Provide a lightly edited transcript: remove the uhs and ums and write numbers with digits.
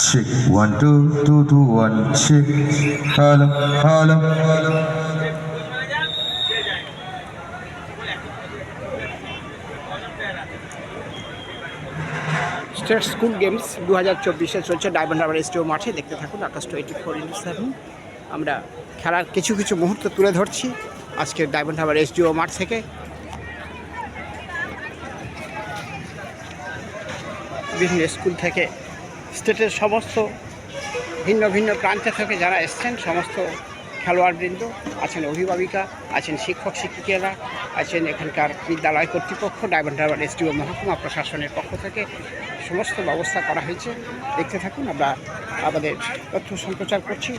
Check 1 2 2 2 1 check. Hello, hello. State school games 2024 চলছে diamond Harbour এসটিও মাঠে। দেখতে থাকুন আকাশ 24/7। আমরা খেলার কিছু কিছু মুহূর্ত তুলে ধরছি আজকের ডায়মন্ড হারবার এসটিও মাঠ থেকে। বিভিন্ন স্কুল থেকে স্টেটের সমস্ত ভিন্ন ভিন্ন প্রান্ত থেকে যারা এসছেন সমস্ত খেলোয়াড়বৃন্দ আছেন, অভিভাবিকা আছেন, শিক্ষক শিক্ষিকারা আছেন, এখানকার বিদ্যালয় কর্তৃপক্ষ, ডায়মন্ড হারবার এসটিও মহকুমা প্রশাসনের পক্ষ থেকে সমস্ত ব্যবস্থা করা হয়েছে। দেখতে থাকুন, আমরা আমাদের তথ্য সম্প্রচার করছি।